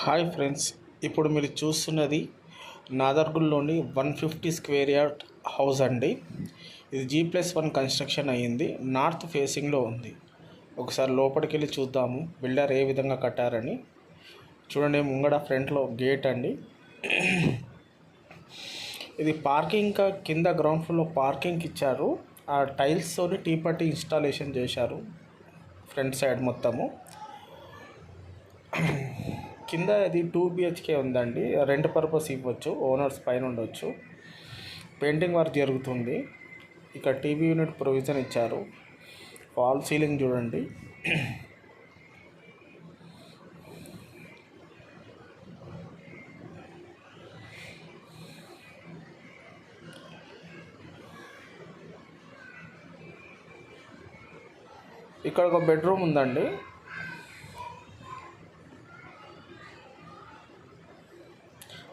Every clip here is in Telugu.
హాయ్ ఫ్రెండ్స్, ఇప్పుడు మీరు చూస్తున్నది నాదర్గుల్లోని 150 స్క్వేర్ యార్డ్ హౌస్ అండి. ఇది G+1 కన్స్ట్రక్షన్ అయ్యింది. నార్త్ ఫేసింగ్లో ఉంది. ఒకసారి లోపలికి వెళ్ళి చూద్దాము బిల్డర్ ఏ విధంగా కట్టారని. చూడండి, ముంగడ ఫ్రంట్లో గేట్ అండి. ఇది పార్కింగ్ కింద గ్రౌండ్ ఫ్లోర్లో పార్కింగ్కి ఇచ్చారు. ఆ టైల్స్తోని టీపట్టి ఇన్స్టాలేషన్ చేశారు ఫ్రంట్ సైడ్ మొత్తము. కింద ఇది 2 BHK ఉందండి. రెంట్ పర్పస్ ఇవ్వచ్చు, ఓనర్స్ పైన ఉండొచ్చు. పెయింటింగ్ వర్క్ జరుగుతుంది. ఇక్కడ టీవీ యూనిట్ ప్రొవిజన్ ఇచ్చారు. ఫాల్ సీలింగ్ చూడండి. ఇక్కడ ఒక బెడ్రూమ్ ఉందండి.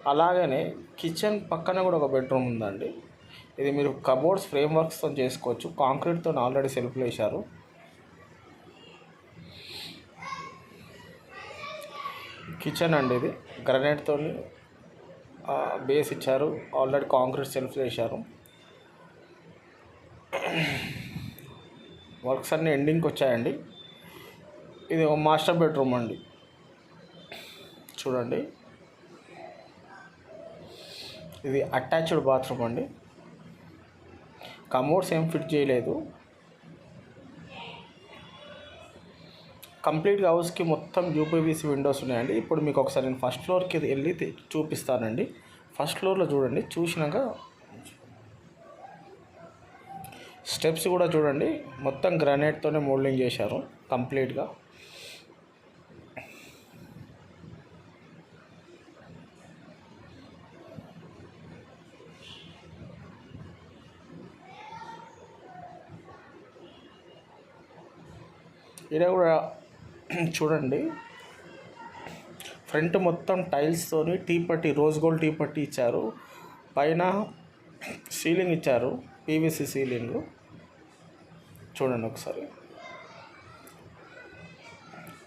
అలాగనే కిచెన్ పక్కన కూడా ఒక బెడ్రూమ్ ఉందండి. ఇది మీరు కబోర్డ్స్ ఫ్రేమ్ వర్క్స్తో చేసుకోవచ్చు. కాంక్రీట్తో ఆల్రెడీ సెల్ఫ్లు వేశారు. కిచెన్ అండి, ఇది గ్రనైట్తో బేస్ ఇచ్చారు. ఆల్రెడీ కాంక్రీట్ సెల్ఫ్లు వేశారు. వర్క్స్ అన్నీ ఎండింగ్కి వచ్చాయండి. ఇది ఒక మాస్టర్ బెడ్రూమ్ అండి. చూడండి, ఇది అటాచ్డ్ బాత్రూమ్ అండి. కమోడ్స్ ఏం ఫిట్ చేయలేదు. కంప్లీట్గా హౌస్కి మొత్తం UPVC విండోస్ ఉన్నాయండి. ఇప్పుడు మీకు ఒకసారి నేను ఫస్ట్ ఫ్లోర్కి వెళ్ళి చూపిస్తానండి. ఫస్ట్ ఫ్లోర్లో చూడండి. చూసినాక స్టెప్స్ కూడా చూడండి, మొత్తం గ్రానైట్తోనే మోల్డింగ్ చేశారు కంప్లీట్గా. ఇలా కూడా చూడండి, ఫ్రంట్ మొత్తం టైల్స్తోని టీపట్టి, రోజ్ గోల్డ్ టీపట్టి ఇచ్చారు. పైన సీలింగ్ ఇచ్చారు, PVC సీలింగ్. చూడండి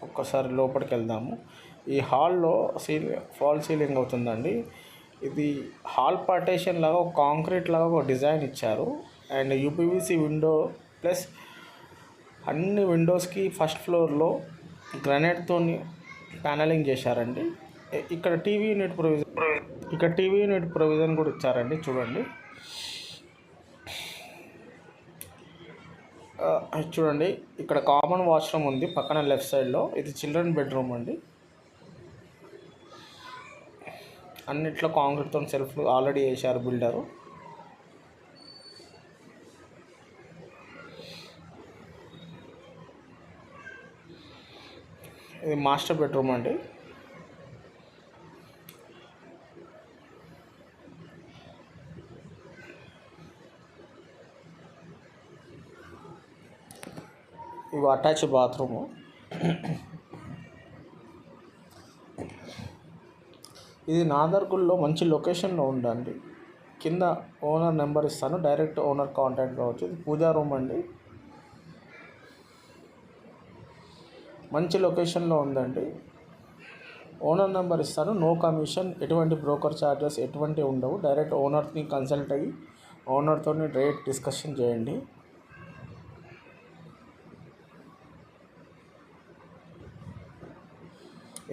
ఒక్కసారి లోపలికి వెళ్దాము. ఈ హాల్లో ఫాల్ సీలింగ్ అవుతుందండి. ఇది హాల్ పార్టేషన్ లాగా ఒక కాంక్రీట్ లాగా ఒక డిజైన్ ఇచ్చారు. అండ్ UPVC విండో ప్లస్ అన్ని విండోస్కి ఫస్ట్ ఫ్లోర్లో గ్రానైట్తో ప్యానలింగ్ చేశారండి. ఇక్కడ టీవీ యూనిట్ ప్రొవిజన్ కూడా ఇచ్చారండి. చూడండి, ఇక్కడ కామన్ వాష్రూమ్ ఉంది పక్కన లెఫ్ట్ సైడ్లో. ఇది చిల్డ్రన్ బెడ్రూమ్ అండి. అన్నిట్లో కాంక్రీట్తో సెల్ఫ్లు ఆల్రెడీ వేశారు బిల్డరు. ఇది మాస్టర్ బెడ్రూమ్ అండి. ఇవి అటాచ్ బాత్రూము. ఇది నాదర్గుల్లో మంచి లొకేషన్లో ఉందండి. కింద ఓనర్ నెంబర్ ఇస్తాను, డైరెక్ట్ ఓనర్ కాంటాక్ట్ కావచ్చు. ఇది పూజా రూమ్ అండి. మంచి లొకేషన్లో ఉందండి. ఓనర్ నెంబర్ ఇస్తాను. నో కమిషన్, ఎటువంటి బ్రోకర్ ఛార్జెస్ ఎటువంటి ఉండవు. డైరెక్ట్ ఓనర్ని కన్సల్ట్ అయ్యి ఓనర్తో రేట్ డిస్కషన్ చేయండి.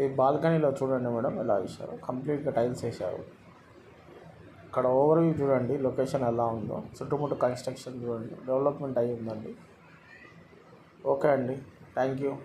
ఈ బాల్కనీలో చూడండి మేడం ఎలా వేశారు. కంప్లీట్గా టైల్స్ వేశారు. ఇక్కడ ఓవర్వ్యూ చూడండి, లొకేషన్ ఎలా ఉందో. చుట్టుముట్టు కన్స్ట్రక్షన్ చూడండి, డెవలప్మెంట్ అయ్యి ఉందండి. ఓకే అండి, థ్యాంక్ యూ.